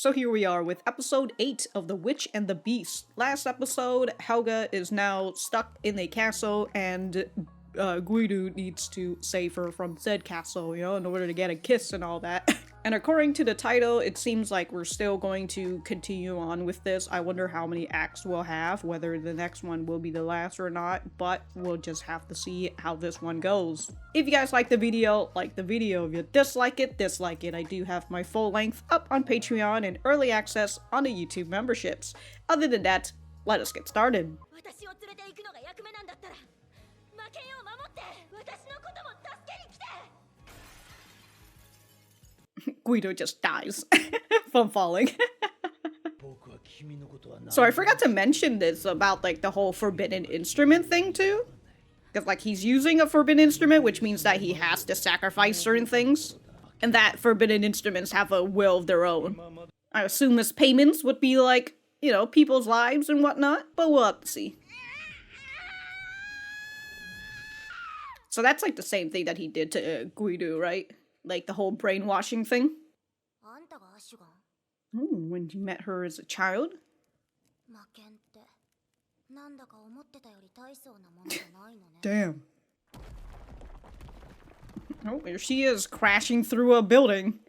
So here we are with episode 8 of The Witch and the Beast. Last episode, Helga is now stuck in a castle and Guideau needs to save her from said castle, you know, in order to get a kiss and all that. And according to the title, it seems like we're still going to continue on with this. I wonder how many acts we'll have, whether the next one will be the last or not, but we'll just have to see how this one goes. If you guys like the video, like the video. If you dislike it, dislike it. I do have my full length up on Patreon and early access on the YouTube memberships. Other than that, let us get started. Guideau just dies from falling. So I forgot to mention this about like the whole forbidden instrument thing too. Because like he's using a forbidden instrument, which means that he has to sacrifice certain things. And that forbidden instruments have a will of their own. I assume his payments would be like, you know, people's lives and whatnot. But we'll have to see. So that's like the same thing that he did to Guideau, right? Like the whole brainwashing thing. Ooh, when you met her as a child? Damn. Oh, here she is, crashing through a building.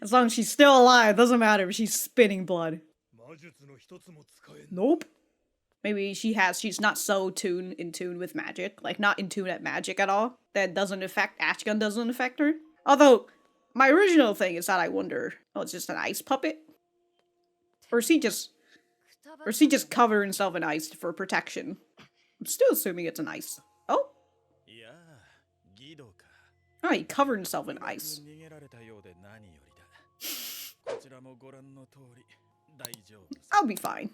As long as she's still alive, doesn't matter if she's spitting blood. Nope. Maybe she's not so in tune with magic, like not in tune at magic at all. That doesn't affect, Ashgun doesn't affect her. Although, my original thing is that I wonder, oh, it's just an ice puppet? Or is he just cover himself in ice for protection? I'm still assuming it's an ice. Oh? Oh, he covered himself in ice. I'll be fine.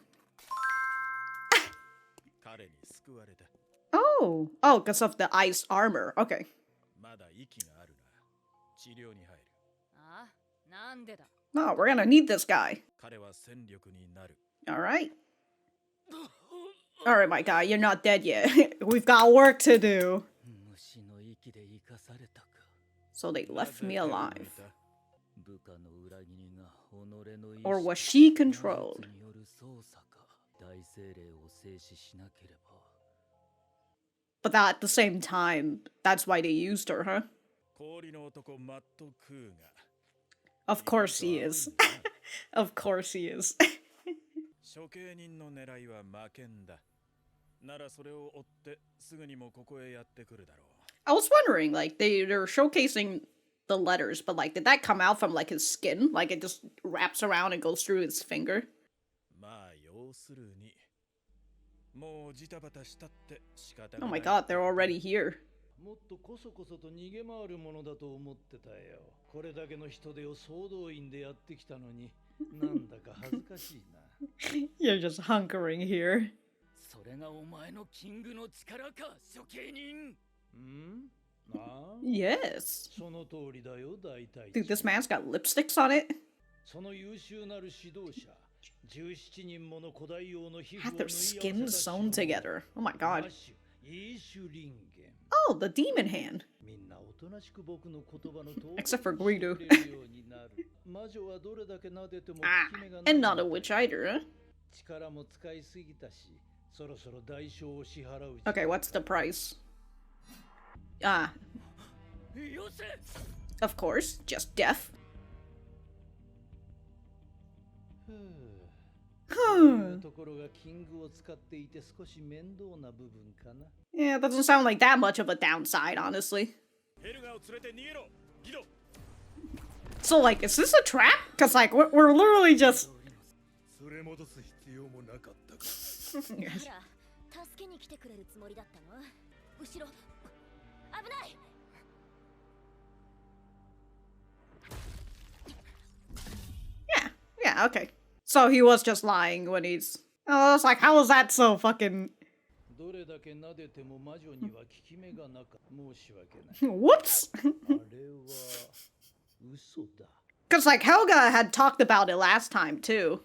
Oh, because of the ice armor. Okay. No, we're gonna need this guy. Alright. Alright, my guy, you're not dead yet. We've got work to do. So they left me alive. Or was she controlled? But that at the same time, that's why they used her, huh? Of course he is. Of course he is. I was wondering, like, they're showcasing the letters, but like, did that come out from like his skin? Like it just wraps around and goes through his finger? Oh my god, they're already here. You're just hunkering here. Yes. Dude, this man's got lipsticks on it. Had their skins sewn together. Oh my god. Oh, the demon hand. Except for Guideau. Ah, and not a witch either, huh? Okay, what's the price? Ah. Of course, just death. Yeah, it doesn't sound like that much of a downside, honestly. So, like, is this a trap? Because, like, we're literally just... Yeah, okay. So he was just lying when he's... Oh, I was like, how is that so fucking... Whoops! Because, like, Helga had talked about it last time, too.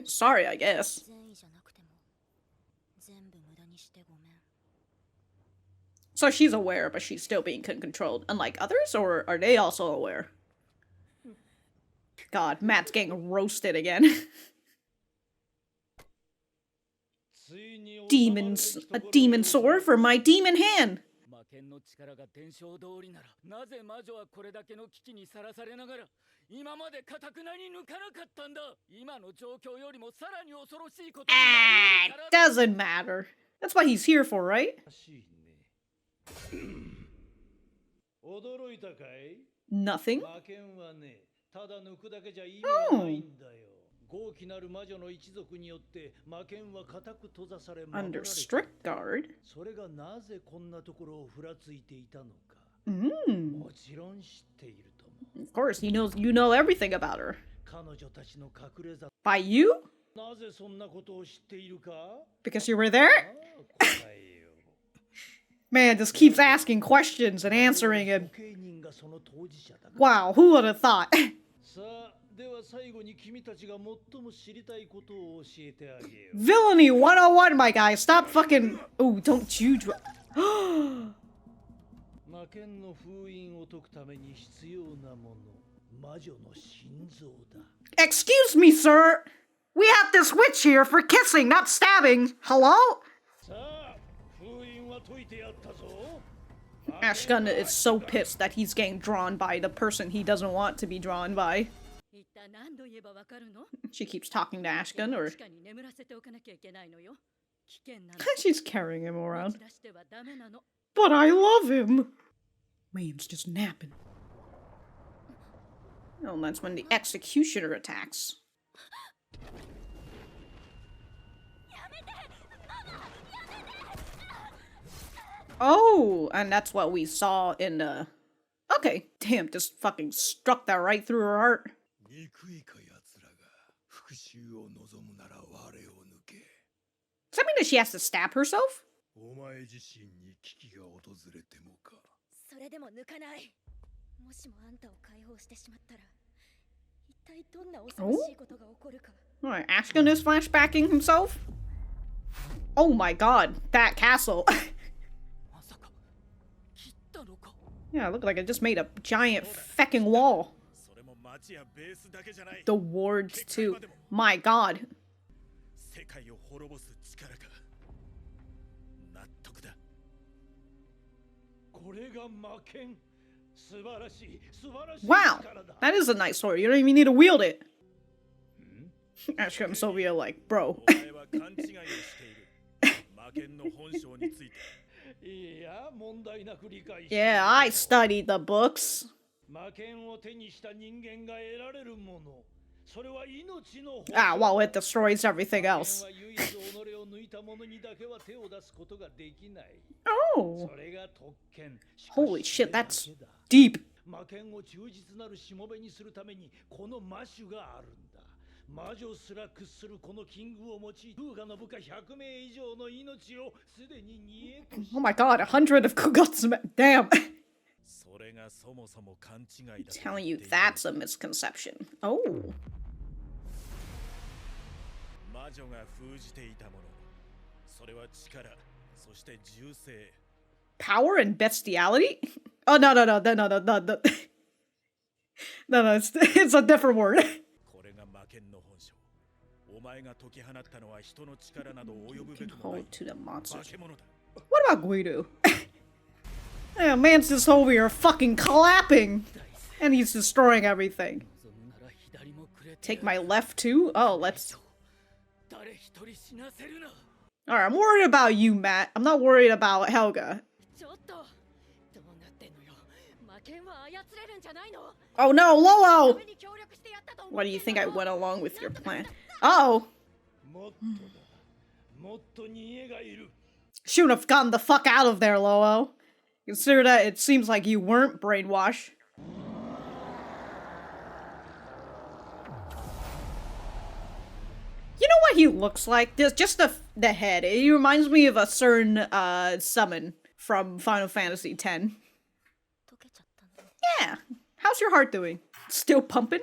Sorry, I guess. So she's aware, but she's still being controlled, unlike others, or are they also aware? God, Matt's getting roasted again. Demons. A demon sword for my demon hand. Ah, doesn't matter. That's what he's here for, right? Nothing. Oh. Under strict guard. Of course, he knows you know everything about her. By you? Because you were there? Man just keeps asking questions and answering and... Wow, who would have thought? Villainy 101, my guy. Stop fucking... Oh, don't you... Excuse me, sir. We have this witch here for kissing, not stabbing. Hello? Ashgun is so pissed that he's getting drawn by the person he doesn't want to be drawn by. She keeps talking to Ashgun, or... She's carrying him around. But I love him! William's just napping. Oh, that's when the executioner attacks. Oh, and that's what we saw in the... Okay, damn, just fucking struck that right through her heart. Does that mean that she has to stab herself? Oh? Alright, Ashgun is flashbacking himself? Oh my god, that castle. Yeah, it looked like it just made a giant fecking wall. The wards too. My god. Wow, that is a nice sword. You don't even need to wield it. Ashgun and Sylvia like, bro. Yeah, I studied the books. Ah, well, it destroys everything else. Oh. Holy shit, that's deep. Oh my god, 100 of Kugotsu. Damn. I'm telling you, that's a misconception. Oh. Power and bestiality? Oh, no. No, it's a different word. Hold to the monsters. What about Guideau? Yeah, man's just over here fucking clapping. And he's destroying everything. Take my left too? Oh, let's... Alright, I'm worried about you, Matt. I'm not worried about Helga. Oh no, Lolo! Why do you think I went along with your plan? Oh! Should have gotten the fuck out of there, Lolo. Consider that it seems like you weren't brainwashed. You know what he looks like? There's just the head. He reminds me of a certain summon from Final Fantasy X. Yeah. How's your heart doing? Still pumping?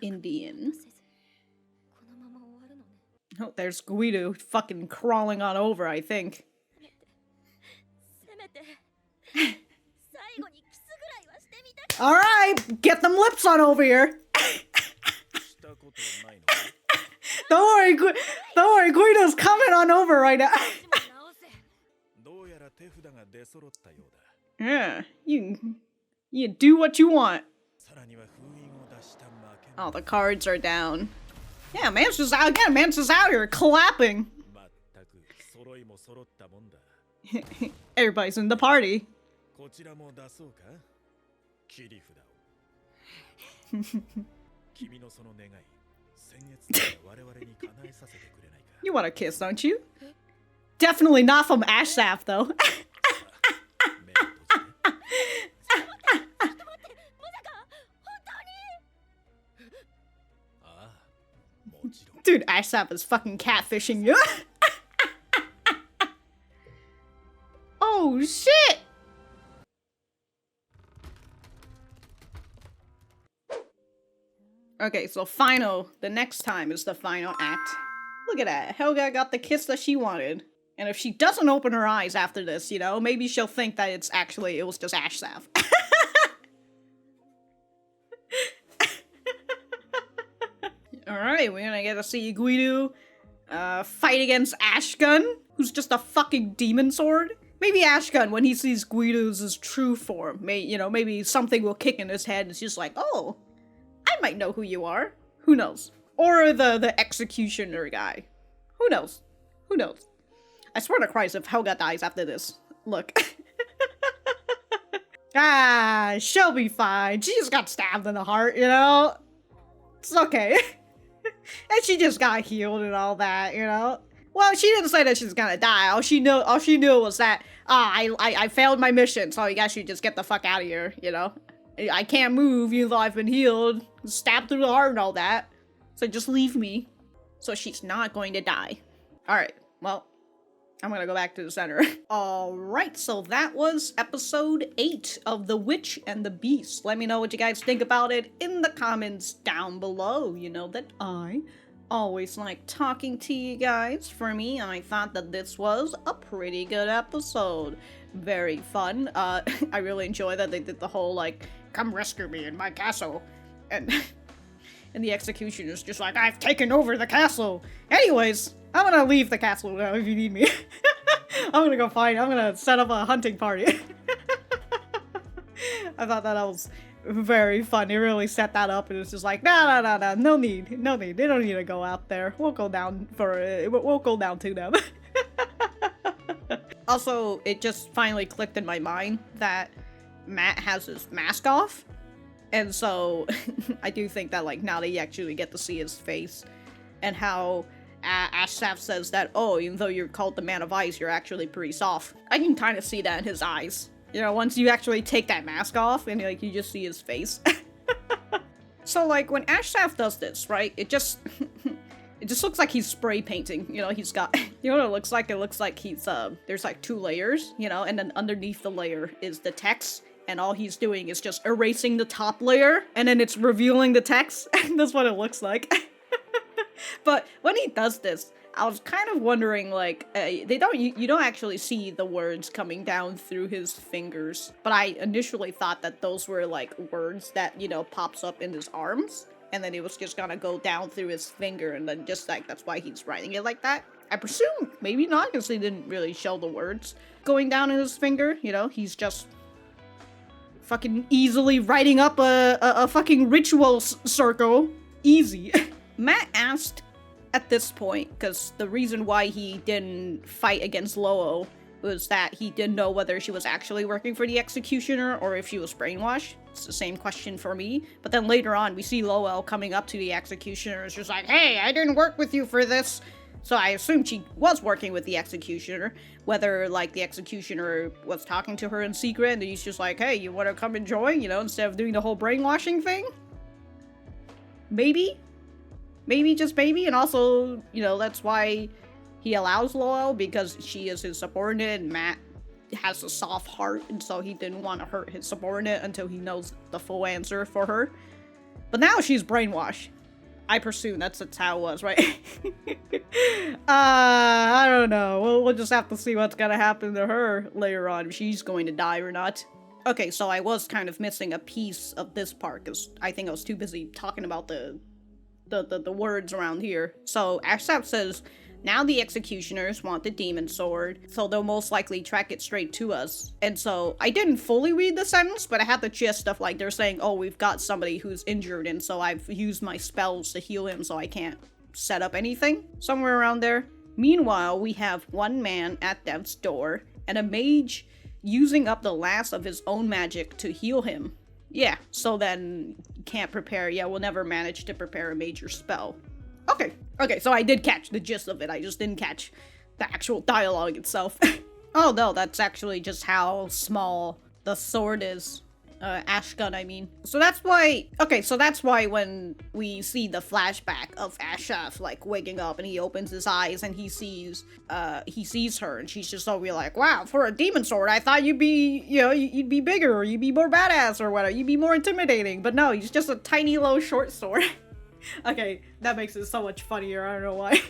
Indian. Oh, there's Guido fucking crawling on over, I think. Alright, get them lips on over here. Don't worry, Guido's coming on over right now. Yeah, you do what you want. Oh, the cards are down. Yeah, man's just out again. Man's just out here clapping. Everybody's in the party. You want a kiss, don't you? Definitely not from Asaf, though. Dude, Asaf is fucking catfishing you. Oh, shit! Okay, so the next time is the final act. Look at that, Helga got the kiss that she wanted. And if she doesn't open her eyes after this, you know, maybe she'll think that it was just Asaf. Alright, we're gonna get to see Guido fight against Ashgun, who's just a fucking demon sword. Maybe Ashgun, when he sees Guido's true form, maybe something will kick in his head and it's just like, oh, I might know who you are. Who knows? Or the executioner guy. Who knows? Who knows? I swear to Christ, if Helga dies after this, look. Ah, she'll be fine. She just got stabbed in the heart, you know? It's okay. And she just got healed and all that, you know? Well, she didn't say that she's gonna die. All she knew was that, I failed my mission, so I guess you just get the fuck out of here, you know? I can't move even though I've been healed, stabbed through the heart and all that. So just leave me. So she's not going to die. Alright, well, I'm gonna go back to the center. Alright, so that was episode 8 of The Witch and the Beast. Let me know what you guys think about it in the comments down below. You know that I always like talking to you guys. For me, I thought that this was a pretty good episode. Very fun. I really enjoy that they did the whole, like, come rescue me in my castle. And the executioner's just like, I've taken over the castle. Anyways, I'm gonna leave the castle now if you need me. I'm gonna set up a hunting party. I thought that was very fun. They really set that up and it's just like, no need. They don't need to go out there. We'll go down to them. Also, it just finally clicked in my mind that Matt has his mask off. And so, I do think that, like, now that you actually get to see his face, and how Asaf says that, oh, even though you're called the Man of Ice, you're actually pretty soft. I can kind of see that in his eyes. You know, once you actually take that mask off, and, like, you just see his face. So, like, when Asaf does this, right, it just looks like he's spray painting. You know, he's got, you know what it looks like? It looks like he's, there's, like, 2 layers, you know, and then underneath the layer is the text. And all he's doing is just erasing the top layer, and then it's revealing the text, and that's what it looks like. But when he does this, I was kind of wondering, like, you don't actually see the words coming down through his fingers, but I initially thought that those were, like, words that, you know, pops up in his arms, and then it was just gonna go down through his finger, and then just, like, that's why he's writing it like that. I presume, maybe not, because he didn't really show the words going down in his finger, you know, he's just fucking easily writing up a fucking ritual circle. Easy. Matt asked at this point, because the reason why he didn't fight against Loo was that he didn't know whether she was actually working for the executioner or if she was brainwashed. It's the same question for me. But then later on, we see Loo coming up to the executioner. It's just like, hey, I didn't work with you for this. So I assumed she was working with the executioner, whether, like, the executioner was talking to her in secret and he's just like, hey, you want to come and join, you know, instead of doing the whole brainwashing thing? Maybe? Maybe, just maybe, and also, you know, that's why he allows Lowell, because she is his subordinate, and Matt has a soft heart, and so he didn't want to hurt his subordinate until he knows the full answer for her. But now she's brainwashed. I presume that's how it was, right? I don't know. We'll just have to see what's gonna happen to her later on, if she's going to die or not. Okay, so I was kind of missing a piece of this part, because I think I was too busy talking about the words around here. So Ashgun says, now the executioners want the demon sword, so they'll most likely track it straight to us. And so I didn't fully read the sentence, but I had the gist of like, they're saying, oh, we've got somebody who's injured, and so I've used my spells to heal him, so I can't set up anything. Somewhere around there. Meanwhile, we have one man at death's door, and a mage using up the last of his own magic to heal him. Yeah, so then can't prepare. Yeah, we'll never manage to prepare a major spell. Okay, so I did catch the gist of it. I just didn't catch the actual dialogue itself. Oh no, that's actually just how small the sword is. Ashgun, I mean. So that's why, okay, so that's why when we see the flashback of Ashaf, like, waking up and he opens his eyes and he sees her and she's just over like, wow, for a demon sword, I thought you'd be, you know, you'd be bigger or you'd be more badass or whatever, you'd be more intimidating, but no, he's just a tiny little short sword. Okay, that makes it so much funnier, I don't know why.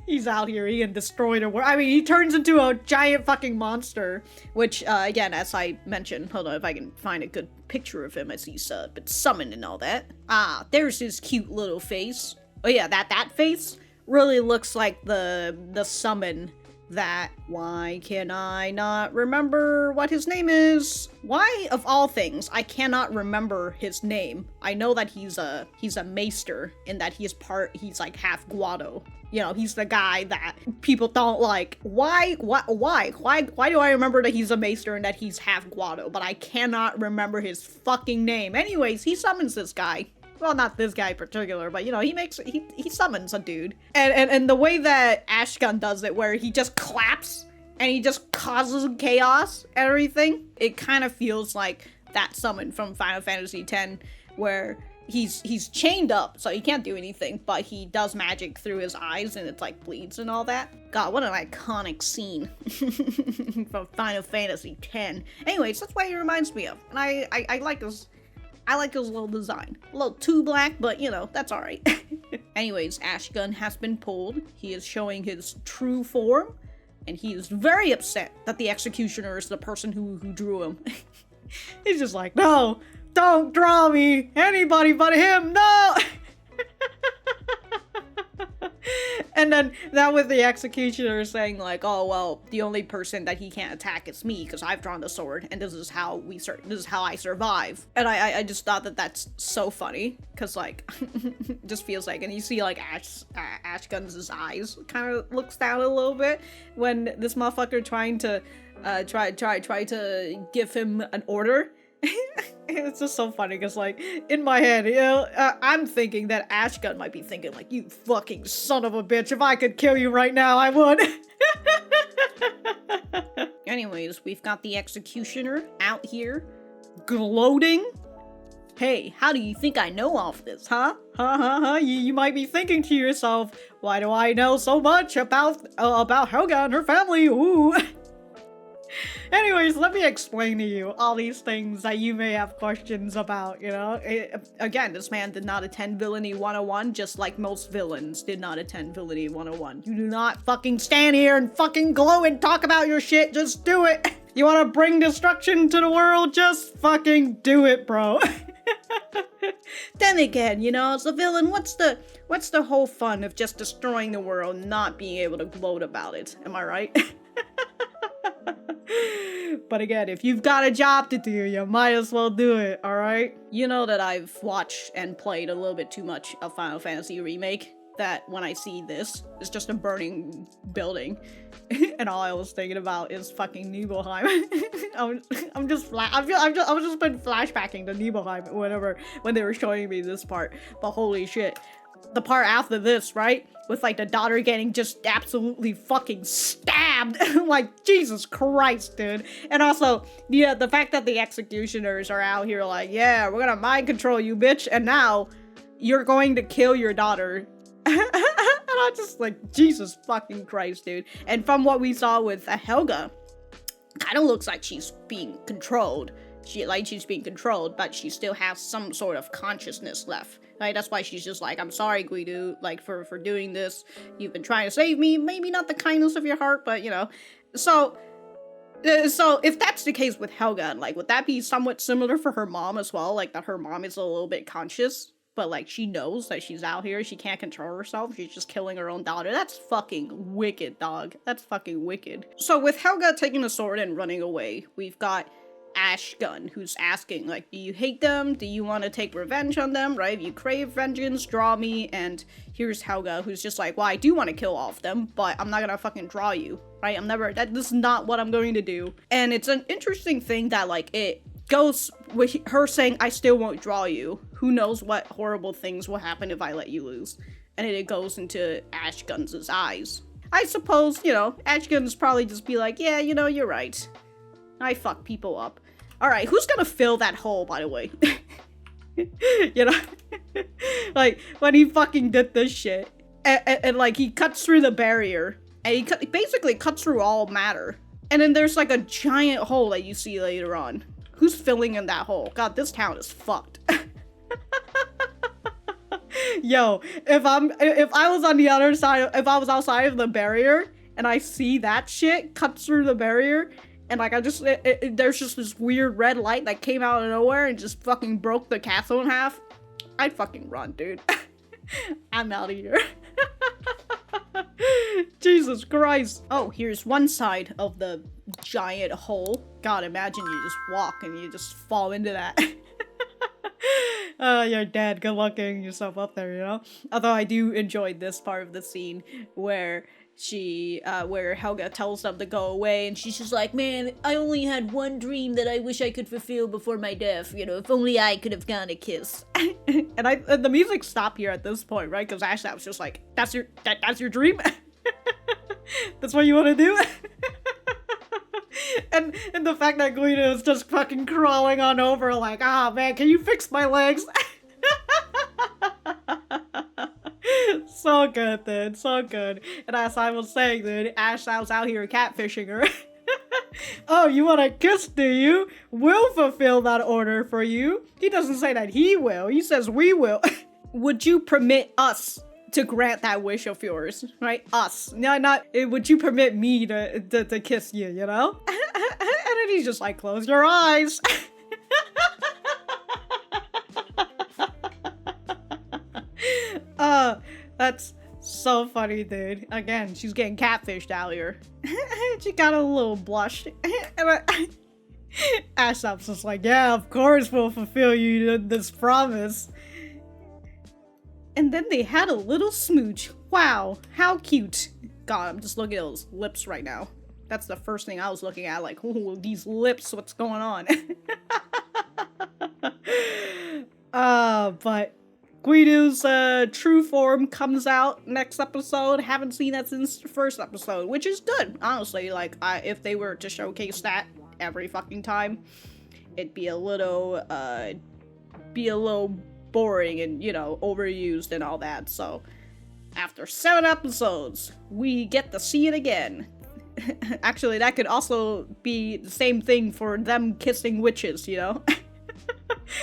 He's out here, he can destroy the world. I mean, he turns into a giant fucking monster. Which, again, as I mentioned, hold on if I can find a good picture of him as he's been summoned and all that. Ah, there's his cute little face. Oh yeah, that face really looks like the summon that, why can I not remember what his name is? Why, of all things, I cannot remember his name. I know that he's a maester, and that he's like half Guideau. You know, he's the guy that people don't like. Why do I remember that he's a maester and that he's half Guideau, but I cannot remember his fucking name? Anyways, he summons this guy. Well, not this guy in particular, but you know, he summons a dude. And the way that Ashgun does it, where he just claps and he just causes chaos and everything, it kind of feels like that summon from Final Fantasy X, where he's chained up, so he can't do anything, but he does magic through his eyes and it like bleeds and all that. God, what an iconic scene from Final Fantasy X. Anyways, that's what he reminds me of, and I like his little design. A little too black, but you know, that's alright. Anyways, Ashgun has been pulled. He is showing his true form, and he is very upset that the executioner is the person who drew him. He's just like, no, don't draw me! Anybody but him, no! And then that was the executioner saying like, oh well, the only person that he can't attack is me because I've drawn the sword, and this is how I survive. And I just thought that that's so funny because like, just feels like, and you see like Ashgun's eyes kind of looks down a little bit when this motherfucker trying to try to give him an order. It's just so funny because like in my head, you know, I'm thinking that Ashgun might be thinking like, you fucking son of a bitch, if I could kill you right now I would. Anyways, we've got the executioner out here gloating. Hey, how do you think I know all of this, huh? You might be thinking to yourself, why do I know so much about Helga and her family? Ooh. Anyways, let me explain to you all these things that you may have questions about, you know? Again, this man did not attend Villainy 101, just like most villains did not attend Villainy 101. You do not fucking stand here and fucking glow and talk about your shit, just do it! You wanna bring destruction to the world? Just fucking do it, bro. Then again, you know, as a villain, what's the whole fun of just destroying the world and not being able to gloat about it? Am I right? But again, if you've got a job to do, you might as well do it, alright? You know that I've watched and played a little bit too much of Final Fantasy Remake, that when I see this, it's just a burning building, and all I was thinking about is fucking Nibelheim. I've just been flashbacking to Nibelheim when they were showing me this part, but holy shit. The part after this, right? With like the daughter getting just absolutely fucking stabbed. Like, Jesus Christ, dude. And also, yeah, the fact that the executioners are out here like, yeah, we're gonna mind control you, bitch. And now you're going to kill your daughter. And I'm just like, Jesus fucking Christ, dude. And from what we saw with Helga, kind of looks like she's being controlled. she's being controlled, but she still has some sort of consciousness left. Right? That's why she's just like, I'm sorry, Guideau, like, for doing this. You've been trying to save me. Maybe not the kindness of your heart, but, you know. So if that's the case with Helga, like, would that be somewhat similar for her mom as well? Like, that her mom is a little bit conscious, but, like, she knows that she's out here. She can't control herself. She's just killing her own daughter. That's fucking wicked, dog. That's fucking wicked. So with Helga taking the sword and running away, we've got Ashgun, who's asking, like, do you hate them? Do you want to take revenge on them, right? If you crave vengeance, draw me. And here's Helga, who's just like, well, I do want to kill all of them, but I'm not gonna fucking draw you, right? This is not what I'm going to do. And it's an interesting thing that, like, it goes with her saying, I still won't draw you. Who knows what horrible things will happen if I let you lose. And then it goes into Ashgun's eyes. I suppose, you know, Ashgun's probably just be like, yeah, you know, you're right. I fuck people up. Alright, who's gonna fill that hole, by the way? You know? Like, when he fucking did this shit. And like, he cuts through the barrier. And he basically cuts through all matter. And then there's like a giant hole that you see later on. Who's filling in that hole? God, this town is fucked. Yo, if I was on the other side, if I was outside of the barrier, and I see that shit cut through the barrier, and like there's just this weird red light that came out of nowhere and just fucking broke the castle in half, I'd fucking run, dude. I'm out of here. Jesus Christ. Oh, here's one side of the giant hole. God, imagine you just walk and you just fall into that. You're dead. Good luck getting yourself up there, you know? Although I do enjoy this part of the scene where where Helga tells them to go away, and she's just like, man, I only had one dream that I wish I could fulfill before my death, you know, if only I could have gotten a kiss. and the music stopped here at this point, right? Because Ashley was just like, that's your dream? That's what you want to do? and the fact that Guido is just fucking crawling on over like, ah, man, can you fix my legs? So good, dude. So good. And as I was saying, dude, Ash was out here catfishing her. Oh, you want a kiss, do you? We'll fulfill that order for you. He doesn't say that he will. He says we will. Would you permit us to grant that wish of yours? Right? Us. No, not, would you permit me to kiss you, you know? And then he's just like, close your eyes. That's so funny, dude. Again, she's getting catfished out here. She got a little blush. And Aesop's just like, yeah, of course we'll fulfill you this promise. And then they had a little smooch. Wow, how cute. God, I'm just looking at those lips right now. That's the first thing I was looking at, like, oh, these lips, what's going on? But Guido's true form comes out next episode. Haven't seen that since the first episode, which is good, honestly. Like, if they were to showcase that every fucking time, it'd be a little boring and, you know, overused and all that. So, after 7 episodes, we get to see it again. Actually, that could also be the same thing for them kissing witches, you know?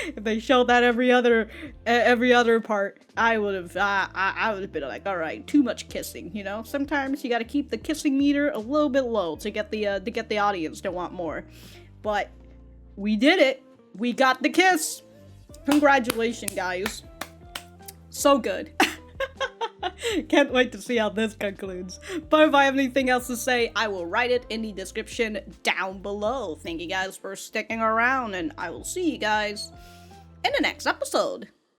If they showed that every other part, I would have been like, all right, too much kissing, you know. Sometimes you got to keep the kissing meter a little bit low to get the audience to want more. But we did it. We got the kiss. Congratulations, guys. So good. Can't wait to see how this concludes. But if I have anything else to say, I will write it in the description down below. Thank you guys for sticking around, and I will see you guys in the next episode.